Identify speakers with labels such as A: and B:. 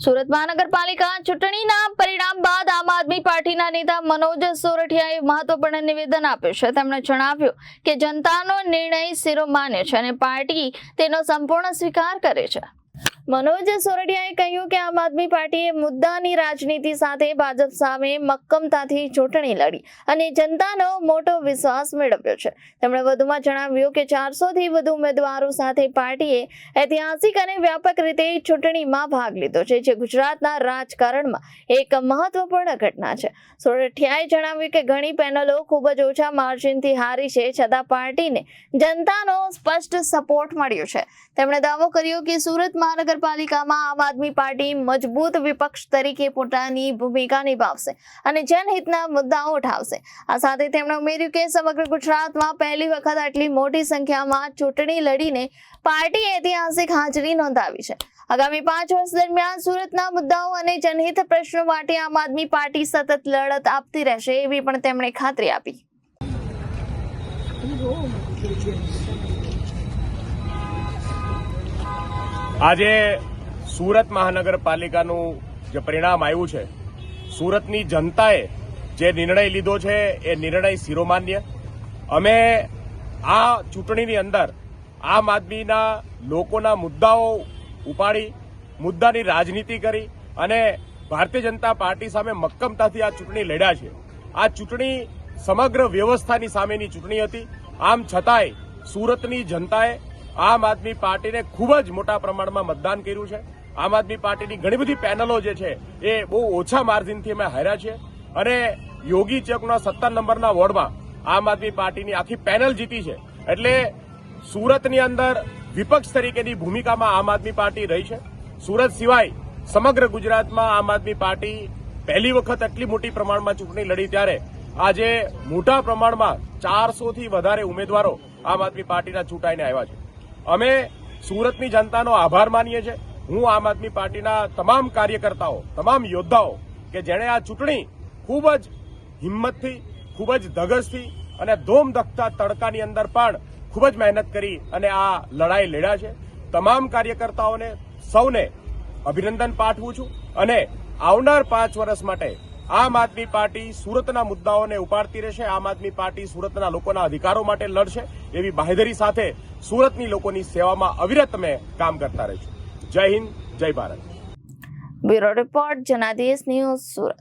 A: સુરત મહાનગરપાલિકા ચૂંટણીના પરિણામ બાદ આમ આદમી પાર્ટીના નેતા મનોજ સોરઠિયાએ મહત્વપૂર્ણ નિવેદન આપ્યું છે। તેમણે જણાવ્યું કે જનતાનો નિર્ણય શિરોમાન્ય છે અને પાર્ટી તેનો સંપૂર્ણ સ્વીકાર કરે છે। મનોજ સોરઠિયાએ કહ્યું કે આમ આદમી પાર્ટીએ મુદ્દાની રાજનીતિ સાથે ભાજપ સામે મક્કમતાથી ચૂંટણી લડી અને જનતાનો મોટો વિશ્વાસ મેળવ્યો છે। તેમણે વધુમાં જણાવ્યું કે 400 થી વધુ ઉમેદવારો સાથે પાર્ટીએ ઐતિહાસિક અને વ્યાપક રીતે ચૂંટણીમાં ભાગ લીધો છે, જે ગુજરાતના રાજકારણમાં એક મહત્વપૂર્ણ ઘટના છે। સોરઠિયાએ જણાવ્યું કે ઘણી પેનલો ખૂબ જ ઓછા માર્જિનથી હારી છે, છતાં પાર્ટીને જનતાનો સ્પષ્ટ સપોર્ટ મળ્યો છે। તેમણે દાવો કર્યો કે સુરત મહાનગરપાલિકામાં આમ આદમી પાર્ટી મજબૂત વિપક્ષ તરીકે પોતાની ભૂમિકા નિભાવશે અને જનહિતના મુદ્દાઓ ઉઠાવશે। આ સાથે તેમણે ઉમેર્યું કે સમગ્ર ગુજરાતમાં પહેલી વખત આટલી મોટી સંખ્યામાં ચૂંટણી લડીને પાર્ટીએ ઐતિહાસિક હાજરી નોંધાવી છે। આગામી 5 વર્ષ દરમિયાન સુરતના મુદ્દાઓ અને જનહિત પ્રશ્નો માટે આમ આદમી પાર્ટી સતત લડત આપતી રહેશે, એવી પણ તેમણે ખાતરી આપી।
B: આજે સુરત મહાનગરપાલિકાનું જે પરિણામ આવ્યું છે, સુરતની જનતાએ જે નિર્ણય લીધો છે એ નિર્ણય શિરોમાન્ય। અમે આ ચૂંટણીની અંદર આમ આદમીના લોકોના મુદ્દાઓ ઉપાડી મુદ્દાની રાજનીતિ કરી અને ભારતીય જનતા પાર્ટી સામે મક્કમતાથી આ ચૂંટણી લડ્યા છે। આ ચૂંટણી સમગ્ર વ્યવસ્થાની સામેની ચૂંટણી હતી, આમ છતાંય સુરતની જનતાએ આમ આદમી પાર્ટીને ખૂબ જ મોટા પ્રમાણમાં મતદાન કર્યું છે। આમ આદમી પાર્ટીની ઘણી બધી પેનલો જે છે એ બહુ ઓછા માર્જિનથી અમે હાર્યા છે અને યોગી ચોકના 17 નંબરના વોર્ડમાં આમ આદમી પાર્ટીની આખી પેનલ જીતી છે। એટલે સુરતની અંદર વિપક્ષ તરીકેની ભૂમિકામાં આમ આદમી પાર્ટી રહી છે। સુરત સિવાય સમગ્ર ગુજરાતમાં આમ આદમી પાર્ટી પહેલી વખત આટલી મોટી પ્રમાણમાં ચૂંટણી લડી ત્યારે આજે મોટા પ્રમાણમાં 400 થી વધારે ઉમેદવારો આમ આદમી પાર્ટીના ચૂંટાઈને આવ્યા છે। અમે સુરતની જનતાનો આભાર માનીએ છીએ। હું આમ આદમી પાર્ટીના તમામ કાર્યકર્તાઓ, તમામ યોદ્ધાઓ કે જેણે આ ચૂંટણી ખૂબ જ હિંમતથી, ખૂબ જ ધગશથી અને ધોમધખતા તડકાની અંદર પણ ખૂબ જ મહેનત કરી અને આ લડાઈ લડ્યા છે, તમામ કાર્યકર્તાઓને સૌને અભિનંદન પાઠવું છું અને આવનાર 5 વર્ષ માટે આમ આદમી પાર્ટી સુરતના મુદ્દાઓને ઉપાડતી રહેશે। આમ આદમી પાર્ટી સુરતના લોકોના અધિકારો માટે લડશે, એવી બાંહેધરી સાથે સુરતની લોકોની સેવામાં અવિરત અમે કામ કરતા રહીશું। જય હિન્દ, જય Bharat.
A: Bureau report, Janadesh news, Surat.